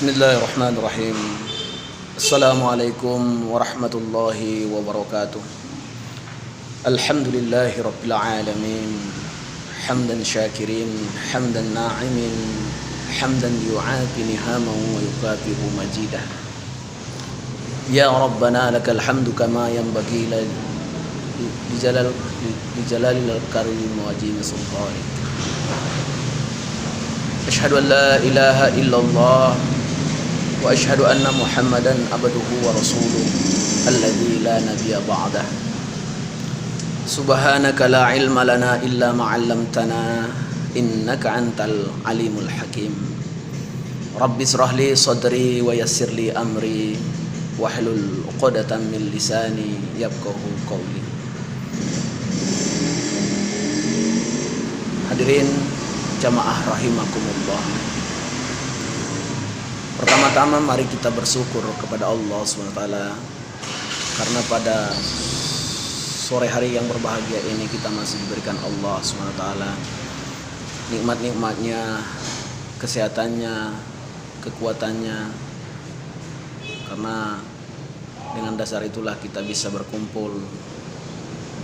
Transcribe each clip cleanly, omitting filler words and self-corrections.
Bismillahirrahmanirrahim. Assalamualaikum warahmatullahi wabarakatuh. Alhamdulillahi rabbil alamin. Hamdan syakirin, hamdan na'imin, hamdan yu'afi nihaman wa yukafiru majidah. Ya Rabbana lakal hamdu kama yanbaghi li jalalil karim wa ajimi sultanik. Asyhadu an la ilaha illallah wa asyhadu anna Muhammadan abduhu wa rasuluh alladzi la nabiyya ba'dah. Subhanaka la ilma lana illa ma 'allamtana innaka antal alimul hakim. Rabbi israh li sadri wa yassir li amri wahlul 'uqdatam min lisani yafqahu qawli. Hadirin jamaah rahimakumullah. Pertama-tama mari kita bersyukur kepada Allah SWT, karena pada sore hari yang berbahagia ini kita masih diberikan Allah SWT nikmat-nikmatnya, kesehatannya, kekuatannya. Karena dengan dasar itulah kita bisa berkumpul,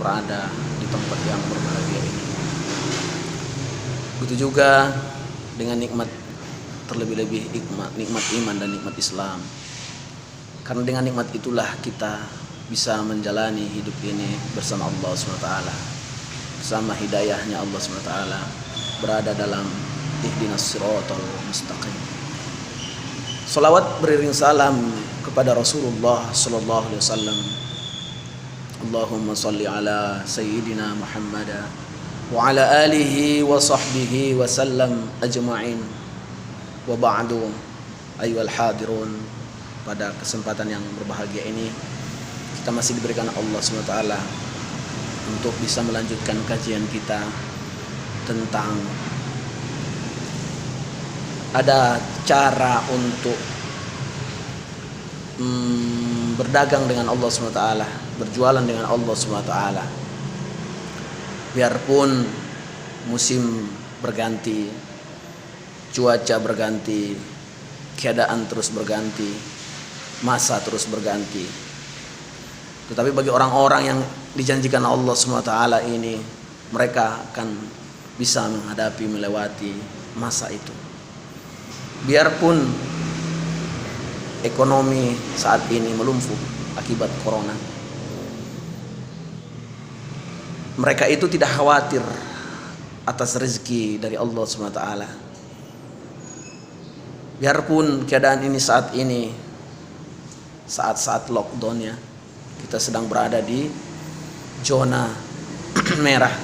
berada di tempat yang berbahagia ini. Begitu juga dengan nikmat, terlebih-lebih nikmat iman dan nikmat Islam. Karena dengan nikmat itulah kita bisa menjalani hidup ini bersama Allah SWT, bersama hidayahnya Allah SWT, berada dalam ihdinas siratal mustaqim. Salawat beriring salam kepada Rasulullah sallallahu alaihi wasallam. Allahumma salli ala sayyidina Muhammad wa ala alihi wa sahbihi wa sallam ajma'in. Wa ba'du, ayyuhal hadirun. Pada kesempatan yang berbahagia ini kita masih diberikan Allah SWT untuk bisa melanjutkan kajian kita tentang ada cara untuk berdagang dengan Allah SWT, berjualan dengan Allah SWT. Biarpun musim berganti, cuaca berganti, keadaan terus berganti, masa terus berganti, tetapi bagi orang-orang yang dijanjikan Allah SWT ini, mereka akan bisa menghadapi, melewati masa itu. Biarpun ekonomi saat ini melumpuh akibat corona, mereka itu tidak khawatir atas rezeki dari Allah SWT. Biarpun keadaan ini saat lockdownnya, kita sedang berada di zona merah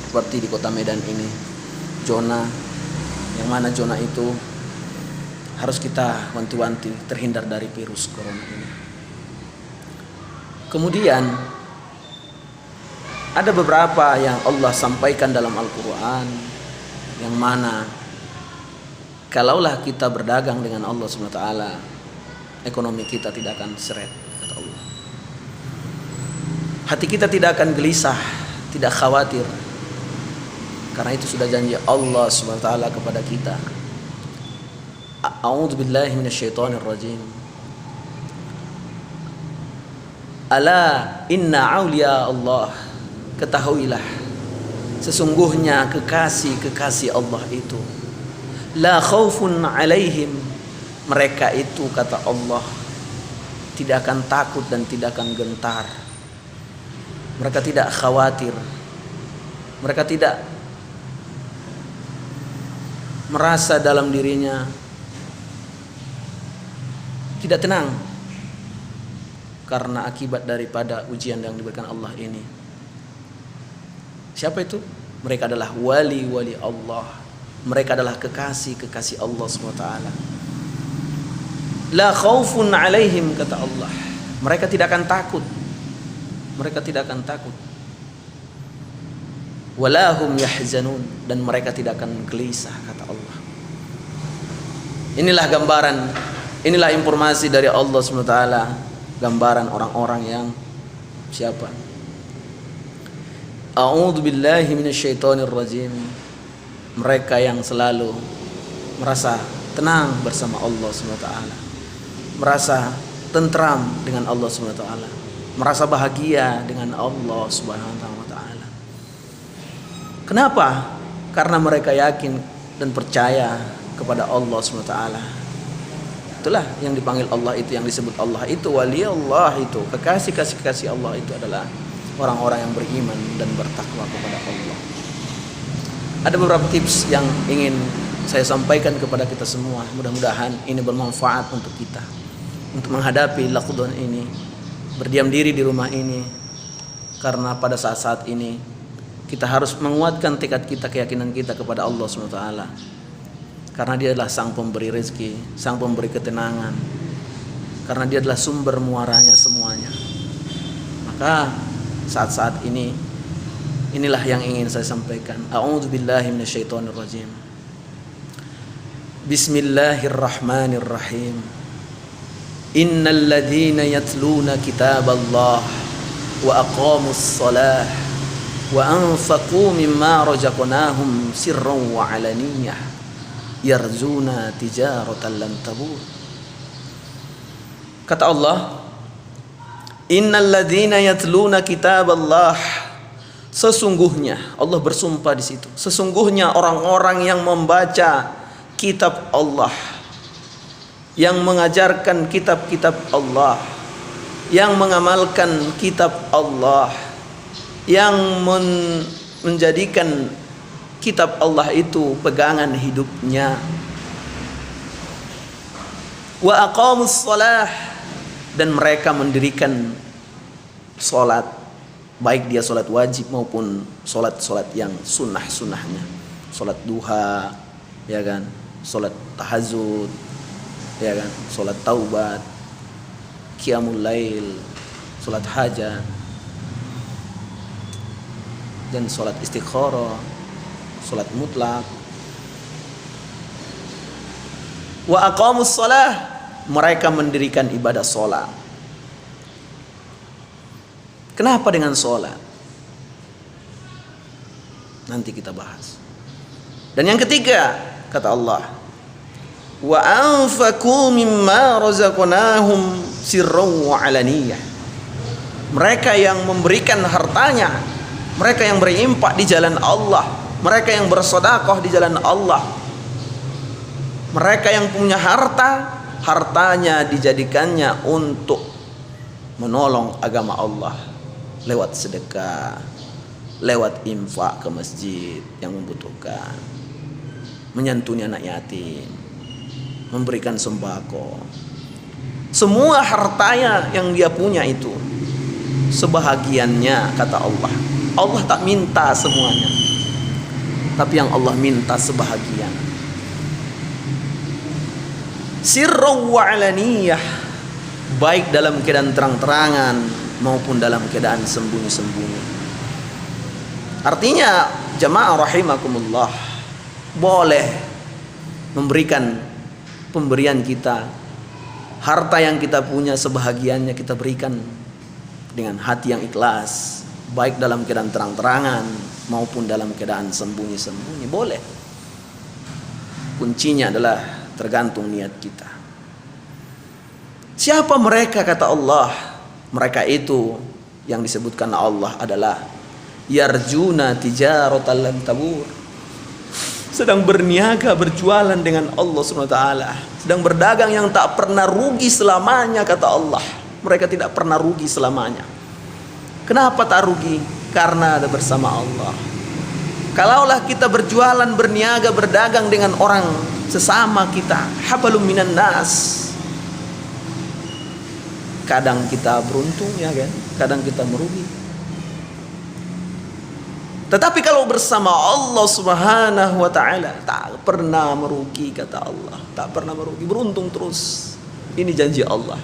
seperti di kota Medan ini, zona yang mana zona itu harus kita wanti-wanti terhindar dari virus corona ini. Kemudian ada beberapa yang Allah sampaikan dalam Al-Quran, yang mana kalaulah kita berdagang dengan Allah SWT, ekonomi kita tidak akan seret, kata Allah. Hati kita tidak akan gelisah, tidak khawatir, karena itu sudah janji Allah SWT kepada kita. A'udzu billahi minasyaitonir rajim. Ala inna auliya Allah, ketahuilah sesungguhnya kekasih Allah itu la khaufun alaihim, mereka itu, kata Allah, tidak akan takut dan tidak akan gentar. Mereka tidak khawatir, mereka tidak merasa dalam dirinya tidak tenang karena akibat daripada ujian yang diberikan Allah ini. Siapa itu? Mereka adalah wali-wali Allah. Mereka adalah kekasih Allah SWT. La khaufun alaihim, kata Allah. Mereka tidak akan takut. Mereka tidak akan takut. Walahum yahzanun, dan mereka tidak akan gelisah, kata Allah. Inilah gambaran, inilah informasi dari Allah SWT, gambaran orang-orang yang siapa? A'udzu billahi minasyaitonir rajim. Mereka yang selalu merasa tenang bersama Allah SWT, merasa tentram dengan Allah SWT, merasa bahagia dengan Allah SWT. Kenapa? Karena mereka yakin dan percaya kepada Allah SWT. Itulah yang dipanggil Allah itu, yang disebut Allah itu wali Allah itu, kekasih Allah itu adalah orang-orang yang beriman dan bertakwa kepada Allah. Ada beberapa tips yang ingin saya sampaikan kepada kita semua. Mudah-mudahan ini bermanfaat untuk kita, untuk menghadapi lockdown ini, berdiam diri di rumah ini. Karena pada saat-saat ini kita harus menguatkan tekad kita, keyakinan kita kepada Allah SWT. Karena Dia adalah Sang Pemberi rezeki, Sang Pemberi ketenangan. Karena Dia adalah sumber muaranya semuanya. Maka saat-saat ini, inilah yang ingin saya sampaikan. A'udzubillahi minasyaitonirrajim. Bismillahirrahmanirrahim. Innal ladzina yatluna kitaballah wa aqamus shalah wa anfaqu mimma razaqnahum sirran wa alaniyah yarjuna tijaratan lan tabur. Kata Allah, innal ladzina yatluna kitaballah, sesungguhnya Allah bersumpah di situ, sesungguhnya orang-orang yang membaca kitab Allah, yang mengajarkan kitab-kitab Allah, yang mengamalkan kitab Allah, yang menjadikan kitab Allah itu pegangan hidupnya. Wa aqamus shalah, dan mereka mendirikan salat, baik dia salat wajib maupun salat-salat yang sunnah-sunnahnya. Salat duha, ya kan? Salat tahajud, ya kan? Salat taubat, qiyamul lail, salat hajat, dan sholat istikharah, sholat mutlak. Wa aqamus shalah, mereka mendirikan ibadah sholat. Kenapa dengan sholat? Nanti kita bahas. Dan yang ketiga, kata Allah, wa anfaqu mimma razaqnahum sirran wa alaniyah. Mereka yang memberikan hartanya, mereka yang berinfak di jalan Allah, mereka yang bersedekah di jalan Allah, mereka yang punya harta, hartanya dijadikannya untuk menolong agama Allah lewat sedekah, lewat infak ke masjid yang membutuhkan, menyantuni anak yatim, memberikan sembako. Semua hartanya yang dia punya itu, sebahagiannya, kata Allah. Allah tak minta semuanya, tapi yang Allah minta sebahagian. Sirran wa alaniyah, baik dalam keadaan terang-terangan maupun dalam keadaan sembunyi-sembunyi. Artinya, jamaah rahimakumullah, boleh memberikan pemberian kita, harta yang kita punya sebahagiannya kita berikan dengan hati yang ikhlas, baik dalam keadaan terang-terangan maupun dalam keadaan sembunyi-sembunyi, boleh. Kuncinya adalah tergantung niat kita. Siapa mereka, kata Allah? Mereka itu yang disebutkan Allah adalah yarjuna tijaratan lan tabur, sedang berniaga, berjualan dengan Allah SWT, sedang berdagang yang tak pernah rugi selamanya, kata Allah. Mereka tidak pernah rugi selamanya. Kenapa tak rugi? Karena ada bersama Allah. Kalaulah kita berjualan, berniaga, berdagang dengan orang sesama kita, hablum minan nas, kadang kita beruntung, ya kan? Kadang kita merugi. Tetapi kalau bersama Allah Subhanahu wa ta'ala, tak pernah merugi, kata Allah. Tak pernah merugi, beruntung terus. Ini janji Allah.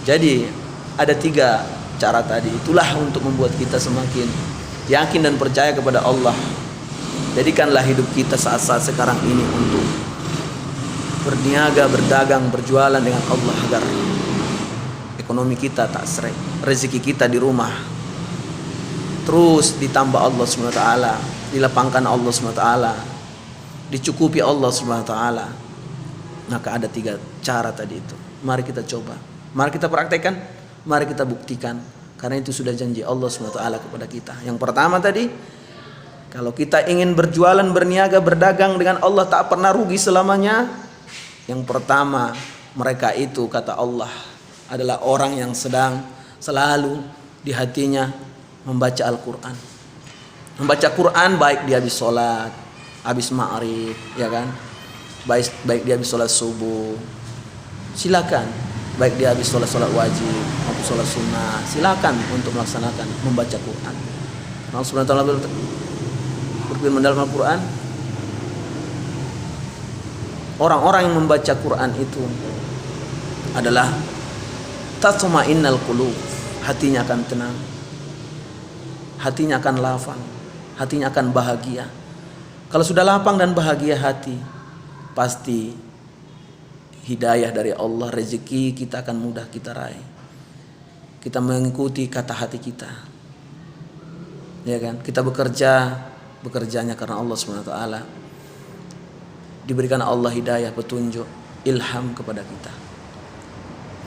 Jadi ada 3 cara tadi. Itulah untuk membuat kita semakin yakin dan percaya kepada Allah. Jadikanlah hidup kita saat-saat sekarang ini untuk berniaga, berdagang, berjualan dengan Allah, agar ekonomi kita tak seret, rezeki kita di rumah terus ditambah Allah SWT, dilapangkan Allah SWT, dicukupi Allah SWT. Maka ada 3 cara tadi itu. Mari kita coba, mari kita praktekkan, mari kita buktikan. Karena itu sudah janji Allah SWT kepada kita. Yang pertama tadi, kalau kita ingin berjualan, berniaga, berdagang dengan Allah tak pernah rugi selamanya. Yang pertama, mereka itu kata Allah adalah orang yang sedang selalu di hatinya membaca Al-Quran. Membaca Quran baik dia habis sholat, habis ma'rib, ya kan? Baik dia habis sholat subuh. Silakan. Baik dia habis sholat wajib maupun sholat sunnah, silakan untuk melaksanakan membaca Quran. Allah Subhanahu wa taala berfirman dalam Al-Quran, orang-orang yang membaca Quran itu adalah tatma'innal qulub, hatinya akan tenang, hatinya akan lapang, hatinya akan bahagia. Kalau sudah lapang dan bahagia hati, pasti hidayah dari Allah, rezeki kita akan mudah kita raih. Kita mengikuti kata hati kita, ya kan? Kita bekerjanya karena Allah SWT. Diberikan Allah hidayah, petunjuk, ilham kepada kita.